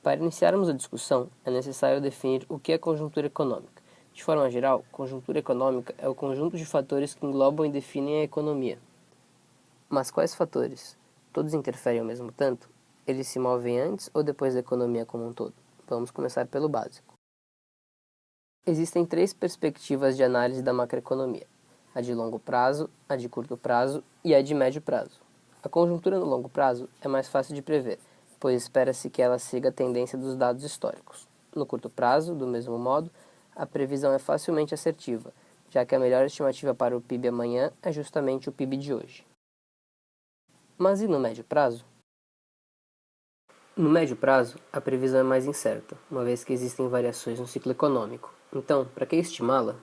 Para iniciarmos a discussão, é necessário definir o que é conjuntura econômica. De forma geral, conjuntura econômica é o conjunto de fatores que englobam e definem a economia. Mas quais fatores? Todos interferem ao mesmo tanto? Eles se movem antes ou depois da economia como um todo? Vamos começar pelo básico. Existem três perspectivas de análise da macroeconomia: a de longo prazo, a de curto prazo e a de médio prazo. A conjuntura no longo prazo é mais fácil de prever, pois espera-se que ela siga a tendência dos dados históricos. No curto prazo, do mesmo modo, a previsão é facilmente assertiva, já que a melhor estimativa para o PIB amanhã é justamente o PIB de hoje. Mas e no médio prazo? No médio prazo, a previsão é mais incerta, uma vez que existem variações no ciclo econômico. Então, para que estimá-la?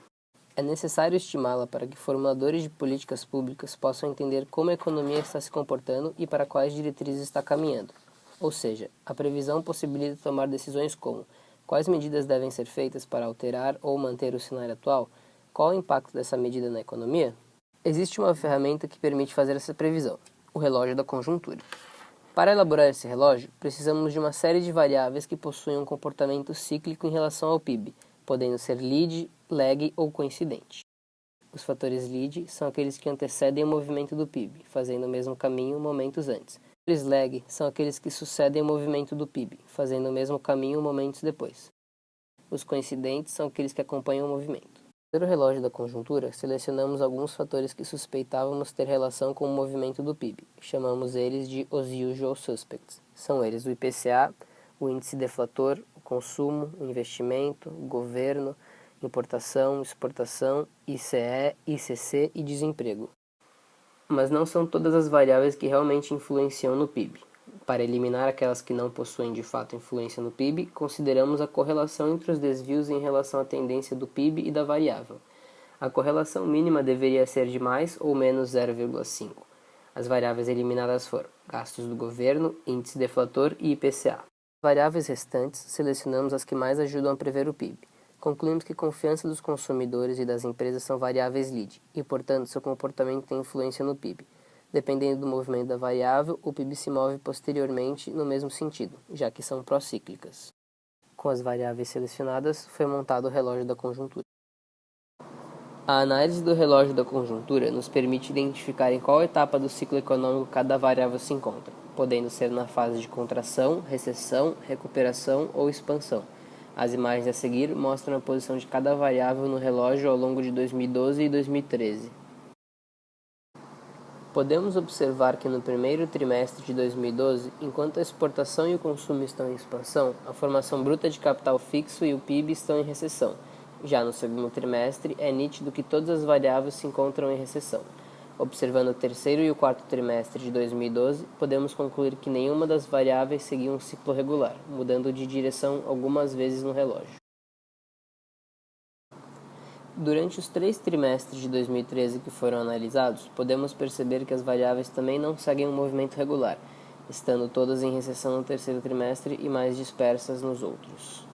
É necessário estimá-la para que formuladores de políticas públicas possam entender como a economia está se comportando e para quais diretrizes está caminhando. Ou seja, a previsão possibilita tomar decisões como quais medidas devem ser feitas para alterar ou manter o cenário atual, qual o impacto dessa medida na economia. Existe uma ferramenta que permite fazer essa previsão: o relógio da conjuntura. Para elaborar esse relógio, precisamos de uma série de variáveis que possuem um comportamento cíclico em relação ao PIB, podendo ser lead, lag ou coincidente. Os fatores lead são aqueles que antecedem o movimento do PIB, fazendo o mesmo caminho momentos antes. Os fatores lag são aqueles que sucedem o movimento do PIB, fazendo o mesmo caminho momentos depois. Os coincidentes são aqueles que acompanham o movimento. Para o relógio da conjuntura, selecionamos alguns fatores que suspeitávamos ter relação com o movimento do PIB. Chamamos eles de os usual suspects. São eles o IPCA, o índice deflator, o consumo, o investimento, o governo, importação, exportação, ICE, ICC e desemprego. Mas não são todas as variáveis que realmente influenciam no PIB. Para eliminar aquelas que não possuem de fato influência no PIB, consideramos a correlação entre os desvios em relação à tendência do PIB e da variável. A correlação mínima deveria ser de mais ou menos 0,5. As variáveis eliminadas foram gastos do governo, índice deflator e IPCA. Variáveis restantes, selecionamos as que mais ajudam a prever o PIB. Concluímos que a confiança dos consumidores e das empresas são variáveis lead, e portanto seu comportamento tem influência no PIB. Dependendo do movimento da variável, o PIB se move posteriormente no mesmo sentido, já que são procíclicas. Com as variáveis selecionadas, foi montado o relógio da conjuntura. A análise do relógio da conjuntura nos permite identificar em qual etapa do ciclo econômico cada variável se encontra, podendo ser na fase de contração, recessão, recuperação ou expansão. As imagens a seguir mostram a posição de cada variável no relógio ao longo de 2012 e 2013. Podemos observar que no primeiro trimestre de 2012, enquanto a exportação e o consumo estão em expansão, a formação bruta de capital fixo e o PIB estão em recessão. Já no segundo trimestre, é nítido que todas as variáveis se encontram em recessão. Observando o terceiro e o quarto trimestre de 2012, podemos concluir que nenhuma das variáveis seguia um ciclo regular, mudando de direção algumas vezes no relógio. Durante os 3 trimestres de 2013 que foram analisados, podemos perceber que as variáveis também não seguem um movimento regular, estando todas em recessão no terceiro trimestre e mais dispersas nos outros.